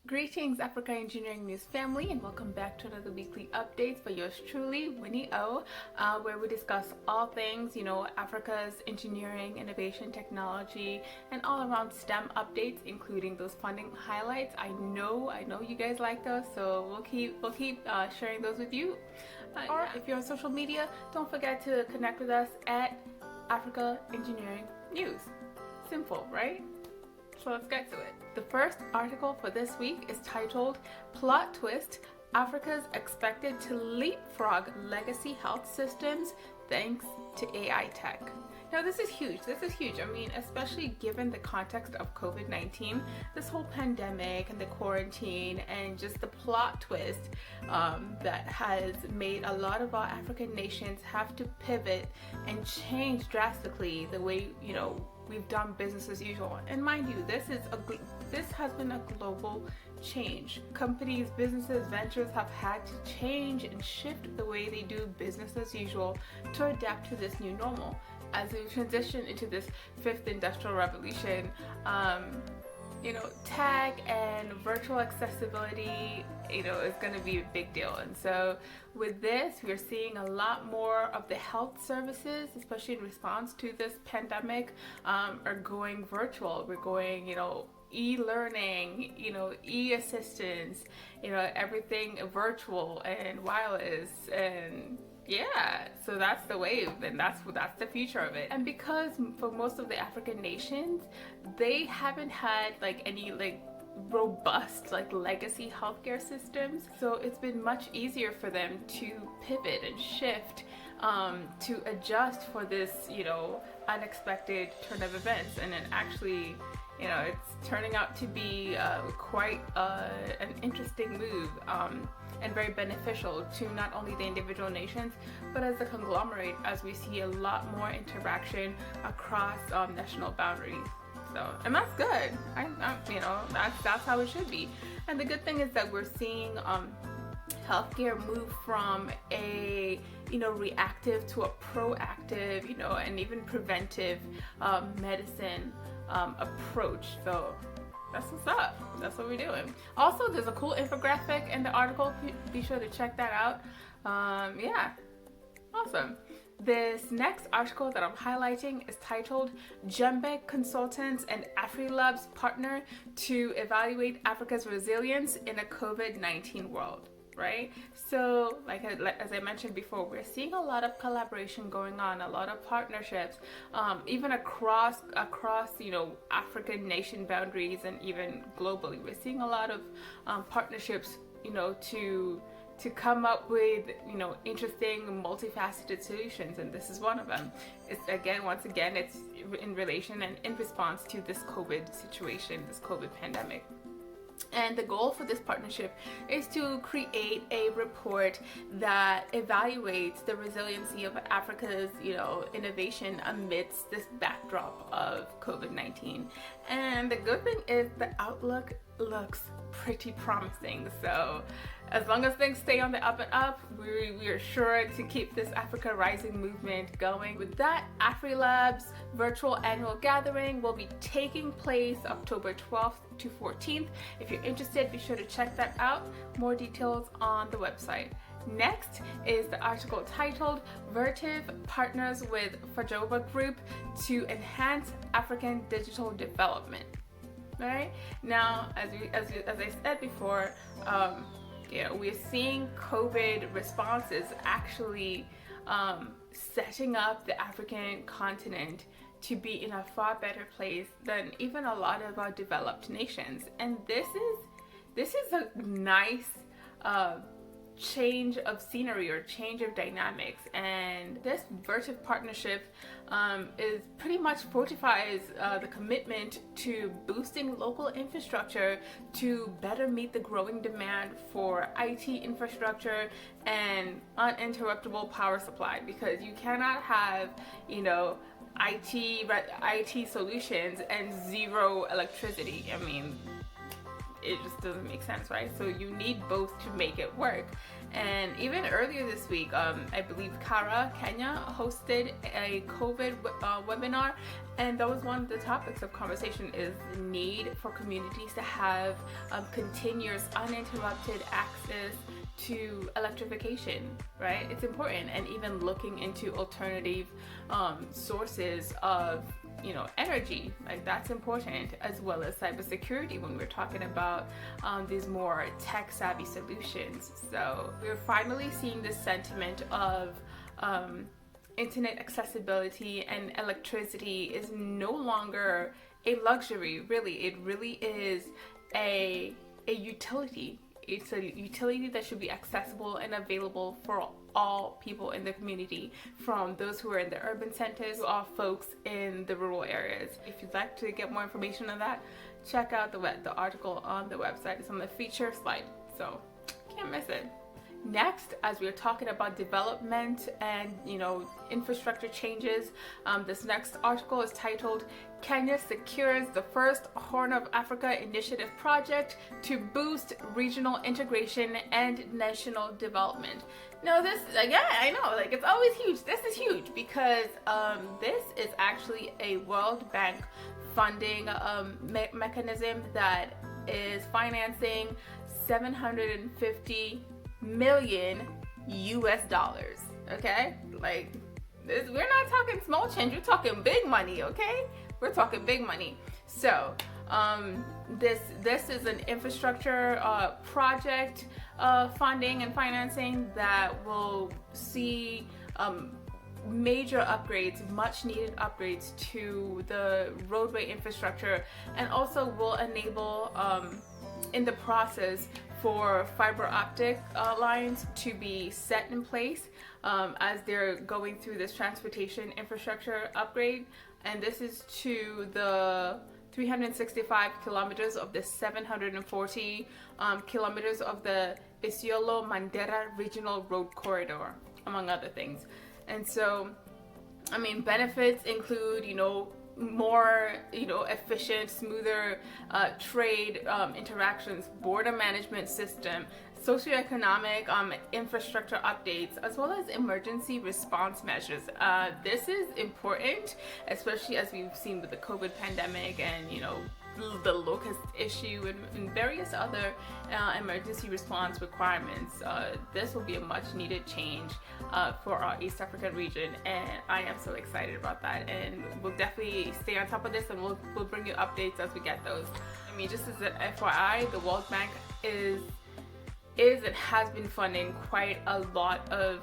Greetings, Africa Engineering News family, and welcome back to another weekly update for yours truly, Winnie O, where we discuss all things, Africa's engineering, innovation, technology, and all around STEM updates, including those funding highlights. I know you guys like those, so we'll keep sharing those with you. Or if you're on social media, don't forget to connect with us at Africa Engineering News. Simple, right? So let's get to it. The first article for this week is titled Plot Twist, Africa's Expected to Leapfrog Legacy Health Systems Thanks to AI Tech. Now this is huge. I mean, especially given the context of COVID-19, this whole pandemic and the quarantine and just the plot twist that has made a lot of our African nations have to pivot and change drastically the way, we've done business as usual. And mind you, this has been a global change. Companies, businesses, ventures have had to change and shift the way they do business as usual to adapt to this new normal. As we transition into this fifth industrial revolution, tech and virtual accessibility, is going to be a big deal. And so with this, we're seeing a lot more of the health services, especially in response to this pandemic, are going virtual. We're going, e-learning, e-assistance, everything virtual and wireless, and so that's the wave, and that's the future of it. And because for most of the African nations, they haven't had any robust legacy healthcare systems, so it's been much easier for them to pivot and shift to adjust for this unexpected turn of events. And then actually it's turning out to be quite an interesting move and very beneficial to not only the individual nations, but as a conglomerate, as we see a lot more interaction across national boundaries. So, and that's good. That's how it should be. And the good thing is that we're seeing healthcare move from a reactive to a proactive, and even preventive medicine approach. So that's what's up. That's what we're doing. Also, there's a cool infographic in the article. Be sure to check that out. Awesome. This next article that I'm highlighting is titled Jembe Consultants and Afrilabs Partner to Evaluate Africa's Resilience in a COVID-19 World. Right? So as I mentioned before, we're seeing a lot of collaboration going on, a lot of partnerships, even across African nation boundaries and even globally. We're seeing a lot of partnerships, to come up with interesting multifaceted solutions, and this is one of them. It's once again it's in relation and in response to this COVID situation, this COVID pandemic. And the goal for this partnership is to create a report that evaluates the resiliency of Africa's, innovation amidst this backdrop of COVID-19. And the good thing is the outlook looks pretty promising. So as long as things stay on the up and up, we are sure to keep this Africa Rising movement going. With that, Afrilabs virtual annual gathering will be taking place October 12th to 14th. If you're interested, be sure to check that out. More details on the website. Next is the article titled Vertiv Partners with Fajoba Group to Enhance African Digital Development. Right? Now, as I said before, we're seeing COVID responses actually setting up the African continent to be in a far better place than even a lot of our developed nations. And this is a nice change of scenery or change of dynamics, and this Vertiv partnership is pretty much fortifies the commitment to boosting local infrastructure to better meet the growing demand for IT infrastructure and uninterruptible power supply, because you cannot have IT solutions and zero electricity. I mean, it just doesn't make sense, right? So you need both to make it work. And even earlier this week, I believe Kenya hosted a COVID webinar, and that was one of the topics of conversation, is the need for communities to have continuous, uninterrupted access to electrification, right? It's important. And even looking into alternative sources of energy, like that's important, as well as cybersecurity when we're talking about these more tech savvy solutions. So we're finally seeing this sentiment of internet accessibility and electricity is no longer a luxury, really. It really is a utility. It's a utility that should be accessible and available for all people in the community, from those who are in the urban centers to all folks in the rural areas. If you'd like to get more information on that, check out the article on the website. It's on the feature slide, so can't miss it. Next, as we're talking about development and infrastructure changes, this next article is titled "Kenya Secures the First Horn of Africa Initiative Project to Boost Regional Integration and National Development." Now this, again, I know, like, it's always huge. This is huge because this is actually a World Bank funding mechanism that is financing 750 million US dollars. Okay, like this, we're not talking small change, we're talking big money. Okay, we're talking big money. So this is an infrastructure project funding and financing that will see major upgrades, much needed upgrades to the roadway infrastructure, and also will enable in the process for fiber optic lines to be set in place as they're going through this transportation infrastructure upgrade. And this is to the 365 kilometers of the 740 kilometers of the Isiolo-Mandera Regional Road Corridor, among other things. And so, I mean, benefits include, more efficient, smoother trade interactions, border management system, socioeconomic infrastructure updates, as well as emergency response measures. This is important, especially as we've seen with the COVID pandemic and the locust issue and various other emergency response requirements. This will be a much needed change for our East African region, and I am so excited about that. And we'll definitely stay on top of this, and we'll bring you updates as we get those. I mean, just as an FYI, the World Bank is and has been funding quite a lot of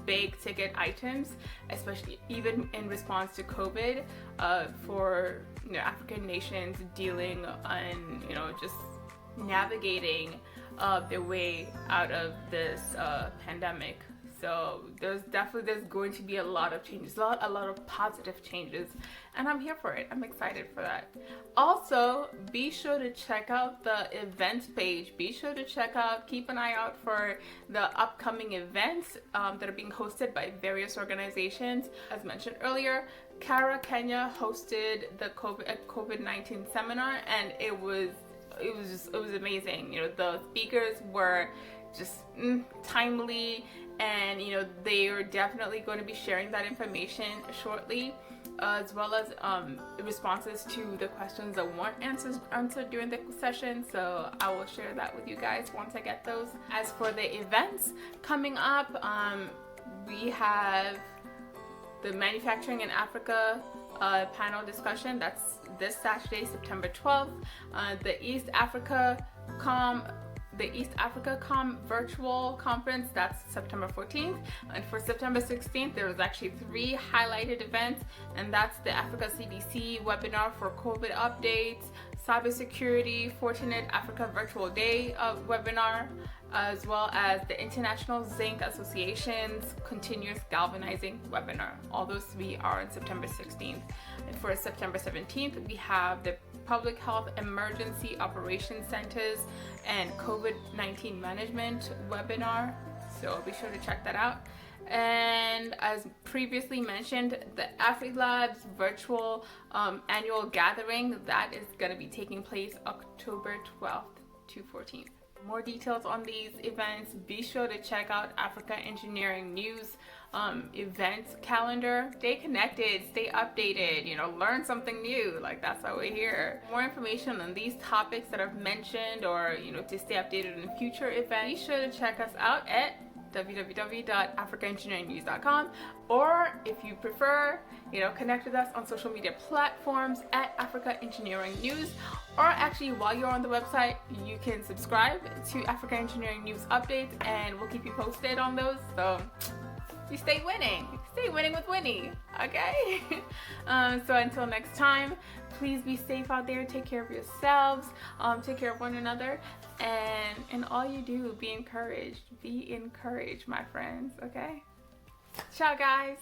big ticket items, especially even in response to COVID, for African nations dealing and just navigating their way out of this pandemic. So there's going to be a lot of changes, a lot of positive changes, and I'm here for it. I'm excited for that. Also, be sure to check out the events page. Be sure to keep an eye out for the upcoming events that are being hosted by various organizations. As mentioned earlier, Kenya hosted the COVID-19 seminar, and it was amazing. The speakers were just timely, and they are definitely going to be sharing that information shortly, as well as responses to the questions that weren't answered during the session. So I will share that with you guys once I get those. As for the events coming up, we have the Manufacturing in Africa panel discussion. That's this Saturday, September 12th. The East Africa Com virtual conference, that's September 14th. And for September 16th, there was actually 3 highlighted events, and that's the Africa CDC webinar for COVID updates, cybersecurity, Fortinet Africa Virtual Day webinar, as well as the International Zinc Association's Continuous Galvanizing webinar. All those 3 are on September 16th. And for September 17th, we have the Public Health Emergency Operations Centers and COVID-19 Management webinar. So be sure to check that out. And as previously mentioned, the Afrilabs virtual annual gathering, that is going to be taking place October 12th. to 14th. More details on these events, be sure to check out Africa Engineering News events calendar. Stay connected, stay updated, you know, learn something new. Like, that's why we're here. More information on these topics that I've mentioned, or, you know, to stay updated in future events, be sure to check us out at www.africaengineeringnews.com, or if you prefer, you know, connect with us on social media platforms at Africa Engineering News. Or actually, while you're on the website, you can subscribe to Africa Engineering News updates, and we'll keep you posted on those. So you stay winning with Winnie, okay? So until next time, please be safe out there, take care of yourselves, take care of one another, and in all you do, be encouraged, my friends, okay? Ciao, guys.